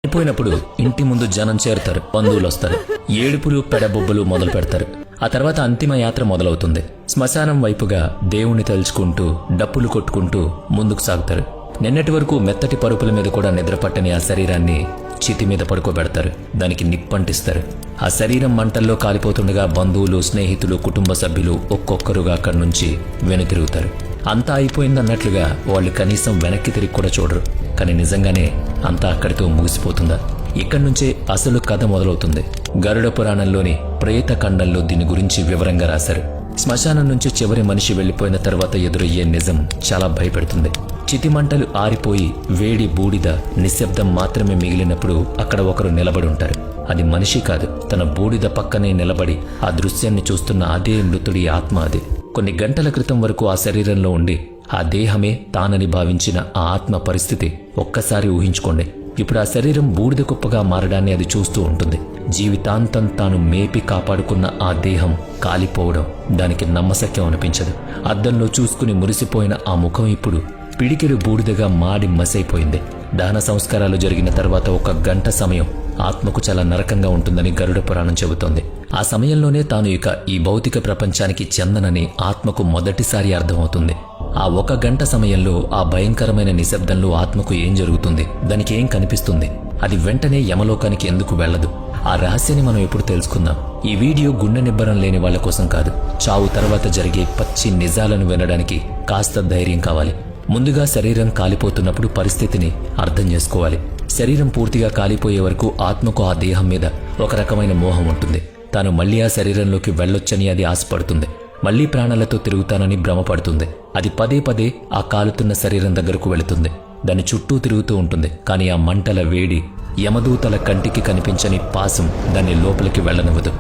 చనిపోయినప్పుడు ఇంటి ముందు జనం చేరుతారు, బంధువులు వస్తారు, ఏడుపులు పెడబొబ్బలు మొదలు పెడతారు. ఆ తర్వాత అంతిమ యాత్ర మొదలవుతుంది. శ్మశానం వైపుగా దేవుణ్ణి తలుచుకుంటూ డప్పులు కొట్టుకుంటూ ముందుకు సాగుతారు. నిన్నటి వరకు మెత్తటి పరుపుల మీద కూడా నిద్రపట్టని ఆ శరీరాన్ని చితి మీద పడుకోబెడతారు. దానికి నిప్పంటిస్తారు. ఆ శరీరం మంటల్లో కాలిపోతుండగా బంధువులు, స్నేహితులు, కుటుంబ సభ్యులు ఒక్కొక్కరుగా అక్కడి నుంచి వెనుతిరుగుతారు. అంతా అయిపోయిందన్నట్లుగా వాళ్ళు కనీసం వెనక్కి తిరిగి కూడా చూడరు. కానీ నిజంగానే అంతా అక్కడితో ముగిసిపోతుందా? ఇక్కడి నుంచే అసలు కథ మొదలవుతుంది. గరుడ పురాణంలోని ప్రేత ఖండంలో దీని గురించి వివరంగా రాశారు. శ్మశానం నుంచి చివరి మనిషి వెళ్లిపోయిన తర్వాత ఎదురయ్యే నిజం చాలా భయపెడుతుంది. చితిమంటలు ఆరిపోయి వేడి, బూడిద, నిశ్శబ్దం మాత్రమే మిగిలినప్పుడు అక్కడ ఒకరు నిలబడి ఉంటారు. అది మనిషి కాదు, తన బూడిద పక్కనే నిలబడి ఆ దృశ్యాన్ని చూస్తున్న అదే మృతుడి ఆత్మ. అది కొన్ని గంటల క్రితం వరకు ఆ శరీరంలో ఉండి ఆ దేహమే తానని భావించిన ఆ ఆత్మ పరిస్థితి ఒక్కసారి ఊహించుకోండి. ఇప్పుడు ఆ శరీరం బూడిద కుప్పగా మారడాన్ని అది చూస్తూ ఉంటుంది. జీవితాంతం తాను మేపి కాపాడుకున్న ఆ దేహం కాలిపోవడం దానికి నమ్మశక్యం అనిపించదు. అద్దంలో చూసుకుని మురిసిపోయిన ఆ ముఖం ఇప్పుడు పిడికెడు బూడిదగా మాడి మసైపోయింది. దహన సంస్కారాలు జరిగిన తర్వాత 1 గంట సమయం ఆత్మకు చాలా నరకంగా ఉంటుందని గరుడ పురాణం చెబుతోంది. ఆ సమయంలోనే తాను ఇక ఈ భౌతిక ప్రపంచానికి చెందనని ఆత్మకు మొదటిసారి అర్థమవుతుంది. ఆ 1 గంట సమయంలో ఆ భయంకరమైన నిశ్శబ్దంలో ఆత్మకు ఏం జరుగుతుంది? దానికి ఏం కనిపిస్తుంది? అది వెంటనే యమలోకానికి ఎందుకు వెళ్లదు? ఆ రహస్యాన్ని మనం ఎప్పుడు తెలుసుకుందాం. ఈ వీడియో గుండె నిబ్బరం లేని వాళ్ల కోసం కాదు. చావు తర్వాత జరిగే పచ్చి నిజాలను వినడానికి కాస్త ధైర్యం కావాలి. ముందుగా శరీరం కాలిపోతున్నప్పుడు పరిస్థితిని అర్థం చేసుకోవాలి. శరీరం పూర్తిగా కాలిపోయే వరకు ఆత్మకు ఆ దేహం మీద ఒక రకమైన మోహం ఉంటుంది. తాను మళ్లీ ఆ శరీరంలోకి వెళ్ళొచ్చని అది ఆశపడుతుంది. మళ్లీ ప్రాణాలతో తిరుగుతానని భ్రమపడుతుంది. అది పదే పదే ఆ కాలుతున్న శరీరం దగ్గరకు వెళుతుంది. దాని చుట్టూ తిరుగుతూ ఉంటుంది. కానీ ఆ మంటల వేడి, యమదూతల కంటికి కనిపించని పాశం దాన్ని లోపలికి వెళ్లనివ్వదు.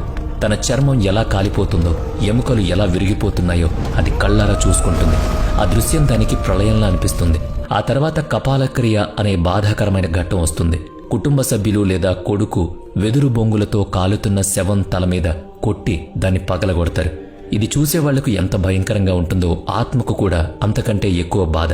తన చర్మం ఎలా కాలిపోతుందో, ఎముకలు ఎలా విరిగిపోతున్నాయో అది కళ్లారా చూసుకుంటుంది. ఆ దృశ్యం దానికి ప్రళయంలా అనిపిస్తుంది. ఆ తర్వాత కపాలక్రియ అనే బాధాకరమైన ఘట్టం వస్తుంది. కుటుంబ సభ్యులు లేదా కొడుకు వెదురు బొంగులతో కాలుతున్న శవం తల మీద కొట్టి దాన్ని పగలగొడతారు. ఇది చూసేవాళ్లకు ఎంత భయంకరంగా ఉంటుందో ఆత్మకు కూడా అంతకంటే ఎక్కువ బాధ.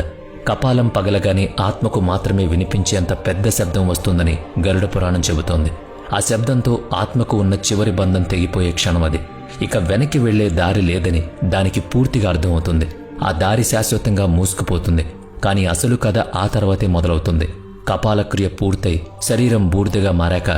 కపాలం పగలగానే ఆత్మకు మాత్రమే వినిపించేంత పెద్ద శబ్దం వస్తుందని గరుడ పురాణం చెబుతోంది. ఆ శబ్దంతో ఆత్మకు ఉన్న చివరి బంధం తెగిపోయే క్షణం అది. ఇక వెనక్కి వెళ్లే దారి లేదని దానికి పూర్తిగా అర్థమవుతుంది. ఆ దారి శాశ్వతంగా మూసుకుపోతుంది. కానీ అసలు కథ ఆ తర్వాతే మొదలవుతుంది. కపాలక్రియ పూర్తయి శరీరం బూడిదగా మారాక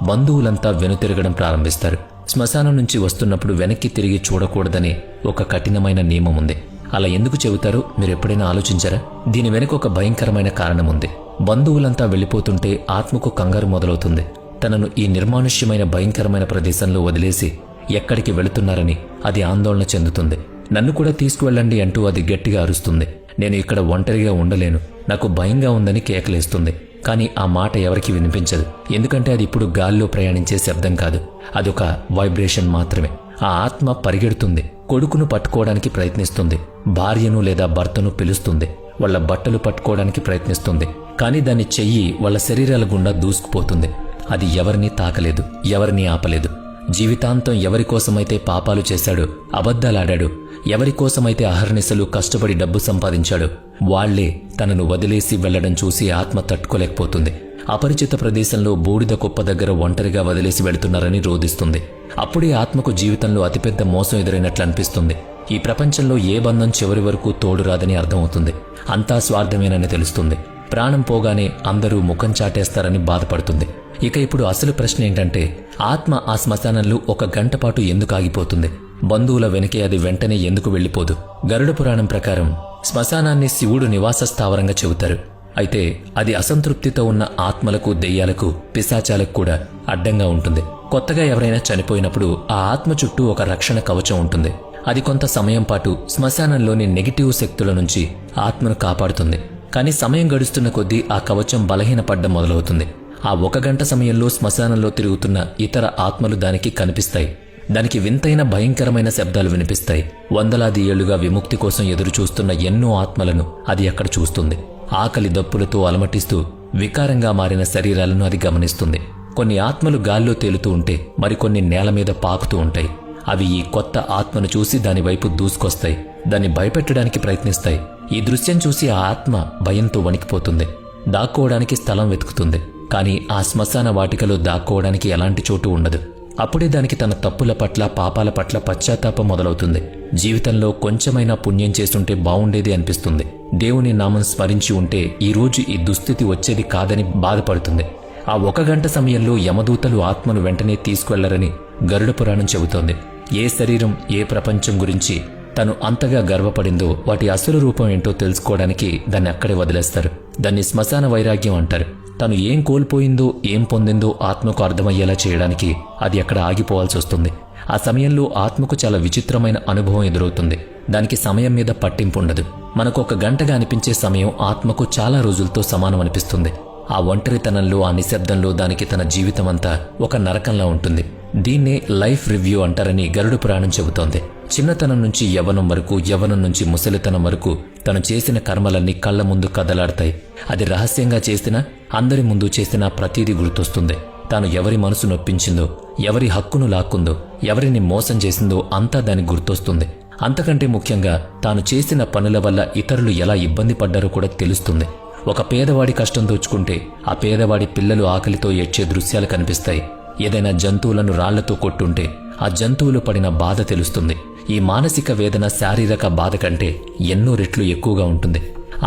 బంధువులంతా వెనుతిరగడం ప్రారంభిస్తారు. శ్మశానం నుంచి వస్తున్నప్పుడు వెనక్కి తిరిగి చూడకూడదని ఒక కఠినమైన నియమం ఉంది. అలా ఎందుకు చెబుతారో మీరెప్పుడైనా ఆలోచించారా? దీని వెనుక ఒక భయంకరమైన కారణం ఉంది. బంధువులంతా వెళ్లిపోతుంటే ఆత్మకు కంగారు మొదలవుతుంది. తనను ఈ నిర్మానుష్యమైన భయంకరమైన ప్రదేశంలో వదిలేసి ఎక్కడికి వెళుతున్నారని అది ఆందోళన చెందుతుంది. నన్ను కూడా తీసుకువెళ్ళండి అంటూ అది గట్టిగా అరుస్తుంది. నేను ఇక్కడ ఒంటరిగా ఉండలేను, నాకు భయంగా ఉందని కేకలేస్తుంది. కానీ ఆ మాట ఎవరికి వినిపించదు. ఎందుకంటే అది ఇప్పుడు గాల్లో ప్రయాణించే శబ్దం కాదు, అదొక వైబ్రేషన్ మాత్రమే. ఆ ఆత్మ పరిగెడుతుంది. కొడుకును పట్టుకోవడానికి ప్రయత్నిస్తుంది. భార్యను లేదా భర్తను పిలుస్తుంది. వాళ్ల బట్టలు పట్టుకోవడానికి ప్రయత్నిస్తుంది. కానీ దాని చెయ్యి వాళ్ల శరీరాల గుండా దూసుకుపోతుంది. అది ఎవరిని తాకలేదు, ఎవరిని ఆపలేదు. జీవితాంతం ఎవరికోసమైతే పాపాలు చేశాడో, అబద్ధాలాడాడో, ఎవరికోసమైతే అహర్నిశలు కష్టపడి డబ్బు సంపాదించాడో వాళ్లే తనను వదిలేసి వెళ్లడం చూసి ఆత్మ తట్టుకోలేకపోతుంది. అపరిచిత ప్రదేశంలో బూడిద కుప్ప దగ్గర ఒంటరిగా వదిలేసి వెళుతున్నారని రోధిస్తుంది. అప్పుడే ఆత్మకు జీవితంలో అతిపెద్ద మోసం ఎదురైనట్లు అనిపిస్తుంది. ఈ ప్రపంచంలో ఏ బంధం చివరి వరకు తోడురాదని అర్థమవుతుంది. అంతా స్వార్థమేనని తెలుస్తుంది. ప్రాణం పోగానే అందరూ ముఖం చాటేస్తారని బాధపడుతుంది. ఇక ఇప్పుడు అసలు ప్రశ్న ఏంటంటే, ఆత్మ ఆ శ్మశానంలో 1 గంట పాటు ఎందుకు ఆగిపోతుంది? బంధువుల వెనకే అది వెంటనే ఎందుకు వెళ్లిపోదు? గరుడ పురాణం ప్రకారం శ్మశానాన్ని శివుడు నివాస స్థావరంగా చెబుతారు. అయితే అది అసంతృప్తితో ఉన్న ఆత్మలకు, దెయ్యాలకు, పిశాచాలకు కూడా అడ్డంగా ఉంటుంది. కొత్తగా ఎవరైనా చనిపోయినప్పుడు ఆ ఆత్మ చుట్టూ ఒక రక్షణ కవచం ఉంటుంది. అది కొంత సమయం పాటు శ్మశానంలోని నెగిటివ్ శక్తుల నుంచి ఆత్మను కాపాడుతుంది. కానీ సమయం గడుస్తున్న కొద్దీ ఆ కవచం బలహీనపడ్డం మొదలవుతుంది. ఆ 1 గంట సమయంలో శ్మశానంలో తిరుగుతున్న ఇతర ఆత్మలు దానికి కనిపిస్తాయి. దానికి వింతైన భయంకరమైన శబ్దాలు వినిపిస్తాయి. వందలాది ఏళ్లుగా విముక్తి కోసం ఎదురుచూస్తున్న ఎన్నో ఆత్మలను అది అక్కడ చూస్తుంది. ఆకలి దప్పులతో అలమటిస్తూ వికారంగా మారిన శరీరాలను అది గమనిస్తుంది. కొన్ని ఆత్మలు గాల్లో తేలుతూ ఉంటే మరికొన్ని నేల మీద పాకుతూ ఉంటాయి. అవి ఈ కొత్త ఆత్మను చూసి దానివైపు దూసుకొస్తాయి. దాన్ని భయపెట్టడానికి ప్రయత్నిస్తాయి. ఈ దృశ్యం చూసి ఆ ఆత్మ భయంతో వణికిపోతుంది. దాక్కోవడానికి స్థలం వెతుకుతుంది. కానీ ఆ శ్మశాన వాటికలో దాక్కోవడానికి ఎలాంటి చోటు ఉండదు. అప్పుడే దానికి తన తప్పుల పట్ల, పాపాల పట్ల పశ్చాత్తాపం మొదలవుతుంది. జీవితంలో కొంచెమైనా పుణ్యం చేసుంటే బావుండేది అనిపిస్తుంది. దేవుని నామం స్మరించి ఉంటే ఈరోజు ఈ దుస్థితి వచ్చేది కాదని బాధపడుతుంది. ఆ 1 గంట సమయంలో యమదూతలు ఆత్మను వెంటనే తీసుకువెళ్లరని గరుడ పురాణం చెబుతోంది. ఏ శరీరం, ఏ ప్రపంచం గురించి తను అంతగా గర్వపడిందో వాటి అసలు రూపం ఏంటో తెలుసుకోవడానికి దాన్ని అక్కడే వదిలేస్తారు. దాన్ని శ్మశాన వైరాగ్యం అంటారు. తను ఏం కోల్పోయిందో, ఏం పొందిందో ఆత్మకు అర్థమయ్యేలా చేయడానికి అది అక్కడ ఆగిపోవాల్సి వస్తుంది. ఆ సమయంలో ఆత్మకు చాలా విచిత్రమైన అనుభవం ఎదురవుతుంది. దానికి సమయం మీద పట్టింపు ఉండదు. మనకు 1 గంటగా అనిపించే సమయం ఆత్మకు చాలా రోజులతో సమానం అనిపిస్తుంది. ఆ ఒంటరితనంలో, ఆ నిశ్శబ్దంలో దానికి తన జీవితమంతా ఒక నరకంలా ఉంటుంది. దీన్నే లైఫ్ రివ్యూ అంటారని గరుడ పురాణం చెబుతోంది. చిన్నతనం నుంచి యవ్వనం వరకు, యవ్వనం నుంచి ముసలితనం వరకు తను చేసిన కర్మలన్నీ కళ్ల ముందు కదలాడతాయి. అది రహస్యంగా చేసినా, అందరి ముందు చేసినా ప్రతీదీ గుర్తొస్తుంది. తాను ఎవరి మనసు నొప్పించిందో, ఎవరి హక్కును లాక్కుందో, ఎవరిని మోసం చేసిందో అంతా దానికి గుర్తొస్తుంది. అంతకంటే ముఖ్యంగా తాను చేసిన పనుల వల్ల ఇతరులు ఎలా ఇబ్బంది పడ్డారో కూడా తెలుస్తుంది. ఒక పేదవాడి కష్టం దోచుకుంటే ఆ పేదవాడి పిల్లలు ఆకలితో ఏడ్చే దృశ్యాలు కనిపిస్తాయి. ఏదైనా జంతువులను రాళ్లతో కొట్టుంటే ఆ జంతువులు పడిన బాధ తెలుస్తుంది. ఈ మానసిక వేదన శారీరక బాధ కంటే ఎన్నో రెట్లు ఎక్కువగా ఉంటుంది.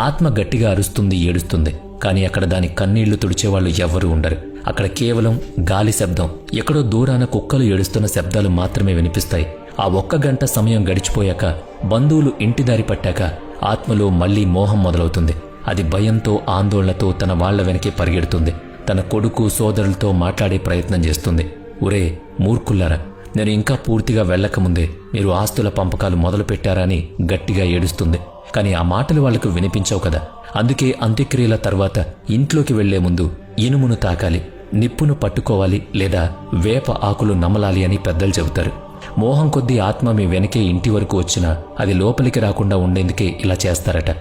ఆత్మ గట్టిగా అరుస్తుంది, ఏడుస్తుంది. కానీ అక్కడ దాని కన్నీళ్లు తుడిచేవాళ్లు ఎవ్వరూ ఉండరు. అక్కడ కేవలం గాలి శబ్దం, ఎక్కడో దూరాన కుక్కలు ఏడుస్తున్న శబ్దాలు మాత్రమే వినిపిస్తాయి. ఆ 1 గంట సమయం గడిచిపోయాక, బంధువులు ఇంటిదారి పట్టాక ఆత్మలో మళ్లీ మోహం మొదలవుతుంది. అది భయంతో, ఆందోళనతో తన వాళ్ల వెనకే పరిగెడుతుంది. తన కొడుకు, సోదరులతో మాట్లాడే ప్రయత్నం చేస్తుంది. ఒరే మూర్ఖుల్లారా, నేను ఇంకా పూర్తిగా వెళ్లకముందే మీరు ఆస్తుల పంపకాలు మొదలుపెట్టారా అని గట్టిగా ఏడుస్తుంది. కానీ ఆ మాటలు వాళ్లకు వినిపించవు కదా. అందుకే అంత్యక్రియల తర్వాత ఇంట్లోకి వెళ్లే ముందు ఇనుమును తాకాలి, నిప్పును పట్టుకోవాలి, లేదా వేప ఆకులు నమలాలి అని పెద్దలు చెబుతారు. మోహం కొద్దీ ఆత్మ మీ వెనకే ఇంటి వరకు వచ్చినా అది లోపలికి రాకుండా ఉండేందుకే ఇలా చేస్తారట.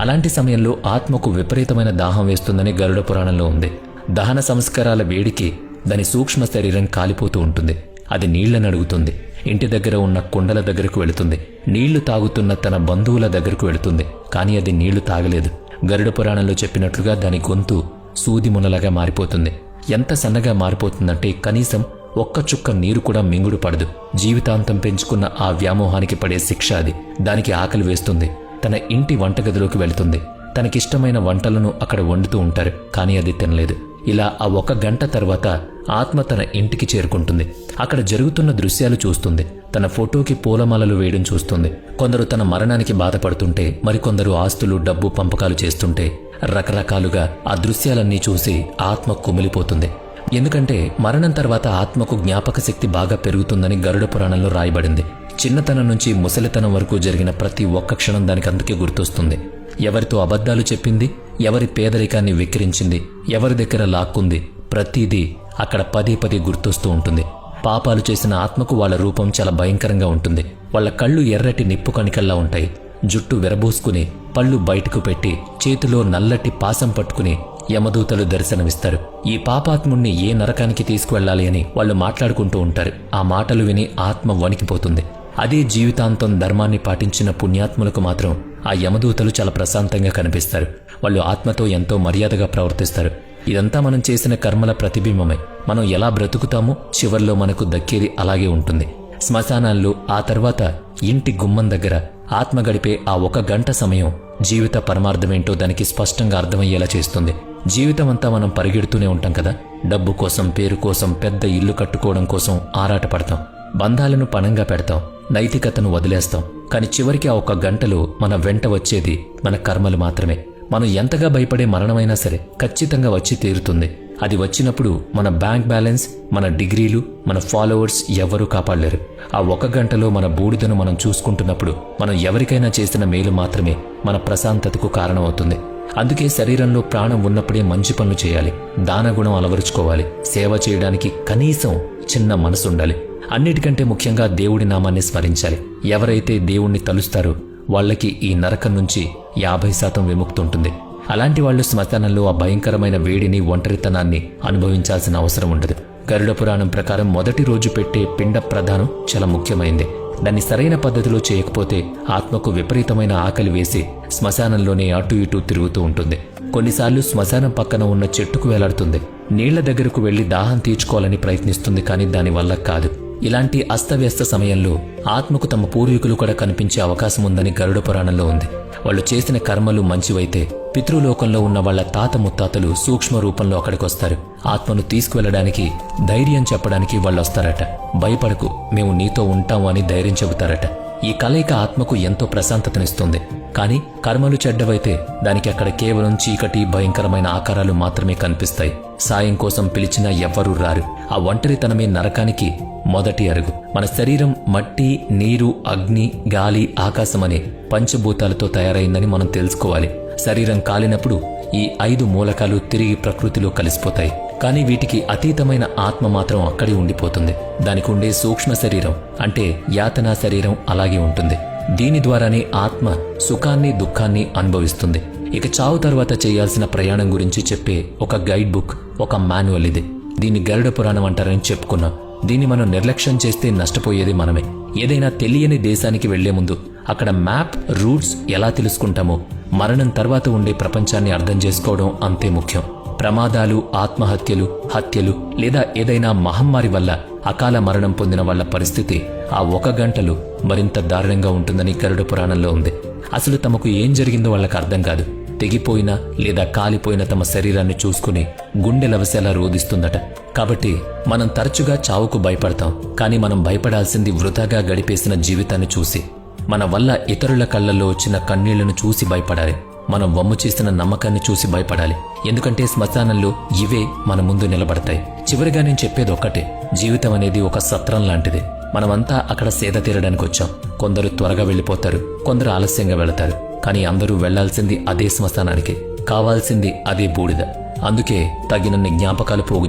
అలాంటి సమయంలో ఆత్మకు విపరీతమైన దాహం వేస్తుందని గరుడ పురాణంలో ఉంది. దహన సంస్కారాల వేడికి దాని సూక్ష్మ శరీరం కాలిపోతూ ఉంటుంది. అది నీళ్లను అడుగుతుంది. ఇంటి దగ్గర ఉన్న కుండల దగ్గరకు వెళుతుంది. నీళ్లు తాగుతున్న తన బంధువుల దగ్గరకు వెళుతుంది. కానీ అది నీళ్లు తాగలేదు. గరుడ పురాణంలో చెప్పినట్లుగా దాని గొంతు సూది మునలాగా మారిపోతుంది. ఎంత సన్నగా మారిపోతుందంటే కనీసం 1 చుక్క నీరు కూడా మింగుడు పడదు. జీవితాంతం పెంచుకున్న ఆ వ్యామోహానికి పడే శిక్ష అది. దానికి ఆకలి వేస్తుంది. తన ఇంటి వంటగదిలోకి వెళుతుంది. తనకిష్టమైన వంటలను అక్కడ వండుతూ ఉంటారు. కానీ అది తినలేదు. ఇలా ఆ 1 గంట తర్వాత ఆత్మ తన ఇంటికి చేరుకుంటుంది. అక్కడ జరుగుతున్న దృశ్యాలు చూస్తుంది. తన ఫోటోకి పూలమాలలు వేయడం చూస్తుంది. కొందరు తన మరణానికి బాధపడుతుంటే, మరికొందరు ఆస్తులు, డబ్బు పంపకాలు చేస్తుంటే, రకరకాలుగా ఆ దృశ్యాలన్నీ చూసి ఆత్మ కుమిలిపోతుంది. ఎందుకంటే మరణం తర్వాత ఆత్మకు జ్ఞాపక శక్తి బాగా పెరుగుతుందని గరుడ పురాణంలో రాయబడింది. చిన్నతనం నుంచి ముసలితనం వరకు జరిగిన ప్రతి ఒక్క క్షణం దానికి అందుకే గుర్తొస్తుంది. ఎవరితో అబద్ధాలు చెప్పింది, ఎవరి పేదరికాన్ని విక్రించింది, ఎవరి దగ్గర లాక్కుంది, ప్రతిదీ అక్కడ పదే పదే గుర్తొస్తూ ఉంటుంది. పాపాలు చేసిన ఆత్మకు వాళ్ళ రూపం చాలా భయంకరంగా ఉంటుంది. వాళ్ళ కళ్ళు ఎర్రటి నిప్పు కణికల్లా ఉంటాయి. జుట్టు విరబోసుకుని, పళ్ళు బయటకు పెట్టి, చేతిలో నల్లటి పాసం పట్టుకుని యమదూతలు దర్శనమిస్తారు. ఈ పాపాత్ముణ్ణి ఏ నరకానికి తీసుకువెళ్లాలి అని వాళ్ళు మాట్లాడుకుంటూ ఉంటారు. ఆ మాటలు విని ఆత్మ వణికిపోతుంది. అదే జీవితాంతం ధర్మాన్ని పాటించిన పుణ్యాత్ములకు మాత్రం ఆ యమదూతలు చాలా ప్రశాంతంగా కనిపిస్తారు. వాళ్ళు ఆత్మతో ఎంతో మర్యాదగా ప్రవర్తిస్తారు. ఇదంతా మనం చేసిన కర్మల ప్రతిబింబమే. మనం ఎలా బ్రతుకుతామో చివర్లో మనకు దక్కేది అలాగే ఉంటుంది. శ్మశానాల్లో, ఆ తర్వాత ఇంటి గుమ్మం దగ్గర ఆత్మ గడిపే ఆ 1 గంట సమయం జీవిత పరమార్థమేంటో దానికి స్పష్టంగా అర్థమయ్యేలా చేస్తుంది. జీవితమంతా మనం పరిగెడుతూనే ఉంటాం కదా. డబ్బు కోసం, పేరు కోసం, పెద్ద ఇల్లు కట్టుకోవడం కోసం ఆరాటపడతాం. బంధాలను పణంగా పెడతాం. నైతికతను వదిలేస్తాం. కానీ చివరికి ఆ 1 గంటలో మన వెంట వచ్చేది మన కర్మలు మాత్రమే. మనం ఎంతగా భయపడే మరణమైనా సరే ఖచ్చితంగా వచ్చి తీరుతుంది. అది వచ్చినప్పుడు మన బ్యాంక్ బ్యాలెన్స్, మన డిగ్రీలు, మన ఫాలోవర్స్ ఎవ్వరూ కాపాడలేరు. ఆ 1 గంటలో మన బూడిదను మనం చూసుకుంటున్నప్పుడు మనం ఎవరికైనా చేసిన మేలు మాత్రమే మన ప్రశాంతతకు కారణమవుతుంది. అందుకే శరీరంలో ప్రాణం ఉన్నప్పుడే మంచి పనులు చేయాలి, దానగుణం అలవరుచుకోవాలి, సేవ చేయడానికి కనీసం చిన్న మనసు ఉండాలి. అన్నిటికంటే ముఖ్యంగా దేవుడి నామాన్ని స్మరించాలి. ఎవరైతే దేవుణ్ణి తలుస్తారో వాళ్లకి ఈ నరకం నుంచి 50% విముక్తి ఉంటుంది. అలాంటి వాళ్లు శ్మశానంలో ఆ భయంకరమైన వేడిని, ఒంటరితనాన్ని అనుభవించాల్సిన అవసరం ఉండదు. గరుడ పురాణం ప్రకారం మొదటి రోజు పెట్టే పిండ ప్రదానం చాలా ముఖ్యమైంది. దాన్ని సరైన పద్ధతిలో చేయకపోతే ఆత్మకు విపరీతమైన ఆకలి వేసి శ్మశానంలోనే అటు ఇటు తిరుగుతూ ఉంటుంది. కొన్నిసార్లు శ్మశానం పక్కన ఉన్న చెట్టుకు వేలాడుతుంది. నీళ్ల దగ్గరకు వెళ్లి దాహం తీర్చుకోవాలని ప్రయత్నిస్తుంది, కానీ దానివల్ల కాదు. ఇలాంటి అస్తవ్యస్త సమయంలో ఆత్మకు తమ పూర్వీకులు కూడా కనిపించే అవకాశం ఉందని గరుడ పురాణంలో ఉంది. వాళ్ళు చేసిన కర్మలు మంచివైతే పితృలోకంలో ఉన్న వాళ్ల తాత ముత్తాతలు సూక్ష్మ రూపంలో అక్కడికొస్తారు. ఆత్మను తీసుకువెళ్లడానికి, ధైర్యం చెప్పడానికి వాళ్ళొస్తారట. భయపడకు, మేము నీతో ఉంటాము అని ధైర్యం చెబుతారట. ఈ కలయిక ఆత్మకు ఎంతో ప్రశాంతతనిస్తుంది. కానీ కర్మలు చెడ్డవైతే దానికి అక్కడ కేవలం చీకటి, భయంకరమైన ఆకారాలు మాత్రమే కనిపిస్తాయి. సాయం కోసం పిలిచినా ఎవ్వరూ రారు. ఆ ఒంటరితనమే నరకానికి మొదటి అడుగు. మన శరీరం మట్టి, నీరు, అగ్ని, గాలి, ఆకాశం అనే పంచభూతాలతో తయారైందని మనం తెలుసుకోవాలి. శరీరం కాలినప్పుడు ఈ 5 మూలకాలు తిరిగి ప్రకృతిలో కలిసిపోతాయి. కానీ వీటికి అతీతమైన ఆత్మ మాత్రం అక్కడే ఉండిపోతుంది. దానికి ఉండే సూక్ష్మ శరీరం అంటే యాతనా శరీరం అలాగే ఉంటుంది. దీని ద్వారానే ఆత్మ సుఖాన్ని, దుఃఖాన్ని అనుభవిస్తుంది. ఇక చావు తర్వాత చేయాల్సిన ప్రయాణం గురించి చెప్పే ఒక గైడ్ బుక్, ఒక మాన్యువల్ ఇది. దీన్ని గరుడ పురాణం అంటారని చెప్పుకున్నాం. దీన్ని మనం నిర్లక్ష్యం చేస్తే నష్టపోయేది మనమే. ఏదైనా తెలియని దేశానికి వెళ్లే ముందు అక్కడ మ్యాప్, రూట్స్ ఎలా తెలుసుకుంటామో మరణం తర్వాత ఉండే ప్రపంచాన్ని అర్థం చేసుకోవడం అంతే ముఖ్యం. ప్రమాదాలు, ఆత్మహత్యలు, హత్యలు లేదా ఏదైనా మహమ్మారి వల్ల అకాల మరణం పొందిన వాళ్ల పరిస్థితి ఆ 1 గంటలు మరింత దారుణంగా ఉంటుందని గరుడ పురాణంలో ఉంది. అసలు తమకు ఏం జరిగిందో వాళ్లకు అర్థం కాదు. తెగిపోయిన లేదా కాలిపోయిన తమ శరీరాన్ని చూసుకుని గుండె లవసేలా రోదిస్తుందట. కాబట్టి మనం తరచుగా చావుకు భయపడతాం. కానీ మనం భయపడాల్సింది వృధాగా గడిపేసిన జీవితాన్ని చూసి. మన వల్ల ఇతరుల కళ్లలో వచ్చిన కన్నీళ్లను చూసి భయపడాలి. మనం వమ్ము చేసిన నమ్మకాన్ని చూసి భయపడాలి. ఎందుకంటే శ్మశానంలో ఇవే మన ముందు నిలబడతాయి. చివరిగా నేను చెప్పేది ఒక్కటే, జీవితం అనేది ఒక సత్రం లాంటిది. మనమంతా అక్కడ సేద తీరడానికి వచ్చాం. కొందరు త్వరగా వెళ్లిపోతారు, కొందరు ఆలస్యంగా వెళతారు. కానీ అందరూ వెళ్లాల్సింది అదే శ్మశానానికి, కావాల్సింది అదే బూడిద. అందుకే తగినన్ని జ్ఞాపకాలు పోగు